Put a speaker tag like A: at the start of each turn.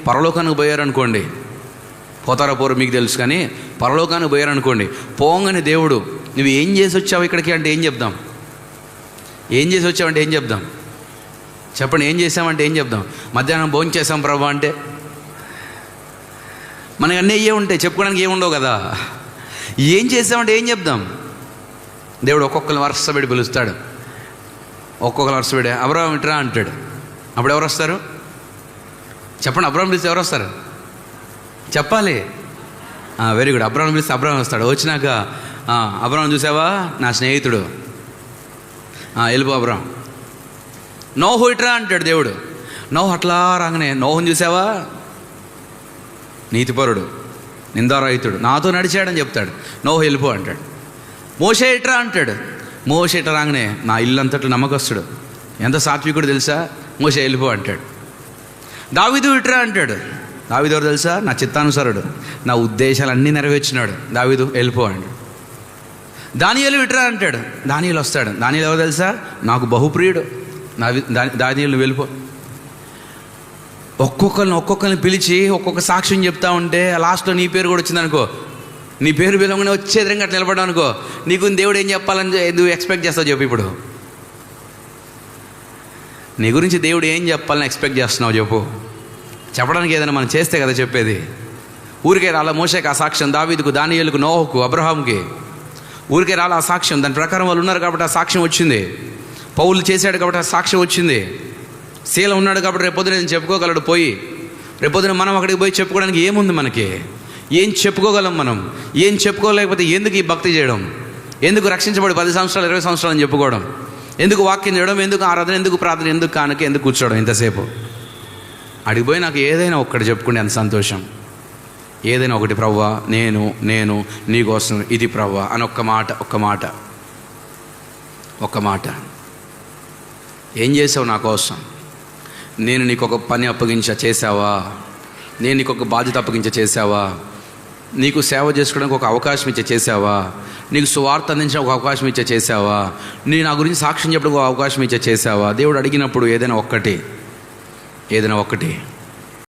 A: పరలోకానికి పోయారనుకోండి, పోతారో పోరు మీకు తెలుసు, కానీ పరలోకానికి పోయారనుకోండి, పోగానే దేవుడు నువ్వు ఏం చేసి వచ్చావు ఇక్కడికి అంటే ఏం చెప్దాం? ఏం చేసి వచ్చావంటే ఏం చెప్దాం? చెప్పండి, ఏం చేసామంటే ఏం చెప్దాం? మధ్యాహ్నం భోజనం చేసాం ప్రభు అంటే మనకి అన్నీ అయ్యే ఉంటాయి, చెప్పుకోవడానికి ఏముండవు కదా. ఏం చేసామంటే ఏం చెప్దాం? దేవుడు ఒక్కొక్కరిని వరుస పెట్టి పిలుస్తాడు. ఒక్కొక్కరు వరుస పెట్టి అబ్రహాం ఇట్రా అంటాడు. అప్పుడు ఎవరు వస్తారు చెప్పండి? అబ్రహాం పిలిస్తే ఎవరు వస్తారు చెప్పాలి. Very good. అబ్రహాం పిలిస్తే అబ్రహాం వస్తాడు. వచ్చినాక అబ్రహాం చూసావా నా స్నేహితుడు, వెళ్ళిపో అబ్రహాం. నోహు ఇట్రా అంటాడు దేవుడు. నోహు అట్లా రాగానే నోహుని చూసావా నీతిపరుడు, నిందారహితుడు, నాతో నడిచాడని చెప్తాడు. నోహు వెళ్ళిపో అంటాడు. మోషే ఇట్రా అంటాడు. మోషే ఇట్లా రాగానే నా ఇల్లంతట్లో నమ్మకస్తుడు, ఎంత సాత్వికుడు తెలుసా, మోషే వెళ్ళిపో అంటాడు. దావీదు ఇట్రా అంటాడు. దావీదు ఎవరు తెలుసా, నా చిత్తానుసారుడు, నా ఉద్దేశాలన్నీ నెరవేర్చినాడు, దావీదు వెళ్ళిపో అంటాడు. దానియేలు ఇట్రా అంటాడు. దానియేలు వస్తాడు. దానియేలు ఎవరు తెలుసా, నాకు బహుప్రియుడు, దానియేలు వెళ్ళిపో. ఒక్కొక్కరిని పిలిచి ఒక్కొక్క సాక్ష్యం చెప్తా ఉంటే లాస్ట్లో నీ పేరు కూడా వచ్చిందనుకో, నీ పేరు పిలవగానే వచ్చే ఎదురుగా అట్లా నిలబడ్డావు అనుకో, నీకు దేవుడు ఏం చెప్పాలని ఎందుకు ఎక్స్పెక్ట్ చేస్తావు చెప్పు? ఇప్పుడు నీ గురించి దేవుడు ఏం చెప్పాలని ఎక్స్పెక్ట్ చేస్తున్నావు చెప్పు? చెప్పడానికి ఏదైనా మనం చేస్తే కదా చెప్పేది. ఊరికే రాలా మోషేకి ఆ సాక్ష్యం, దావీదుకు, దానియేలుకు, నోహుకు, అబ్రహాంకి ఊరికే రాలా ఆ సాక్ష్యం. దాని ప్రకారం వాళ్ళు ఉన్నారు కాబట్టి ఆ సాక్ష్యం వచ్చింది. పౌలు చేశాడు కాబట్టి ఆ సాక్ష్యం వచ్చింది. శీల ఉన్నాడు కాబట్టి రేపొద్దున నేను చెప్పుకోగలడు పోయి. రేపొద్దున మనం అక్కడికి పోయి చెప్పుకోవడానికి ఏముంది మనకి? ఏం చెప్పుకోగలం మనం? ఏం చెప్పుకోలేకపోతే ఎందుకు ఈ భక్తి చేయడం? ఎందుకు రక్షించబడి 10 సంవత్సరాలు 20 సంవత్సరాలు అని చెప్పుకోవడం? ఎందుకు వాక్యం చేయడం? ఎందుకు ఆరాధన? ఎందుకు ప్రార్థన? ఎందుకు కానుక? ఎందుకు కూర్చోవడం ఇంతసేపు? అడిగిపోయి నాకు ఏదైనా ఒక్కటి చెప్పుకుంటే అంత సంతోషం. ఏదైనా ఒకటి, ప్రవ్వా నేను నీకోసం ఇది ప్రవ్వా అని ఒక్క మాట ఏం చేసావు నా కోసం? నేను నీకు ఒక పని చేసావా? నేను నీకు ఒక బాధ్యత చేసావా? నీకు సేవ చేసుకోవడానికి ఒక అవకాశం చేసావా? నీకు సువార్త అందించిన ఒక అవకాశం చేసావా? నీ నా గురించి సాక్ష్యం చెప్పడానికి ఒక అవకాశం చేసావా? దేవుడు అడిగినప్పుడు ఏదైనా ఒక్కటి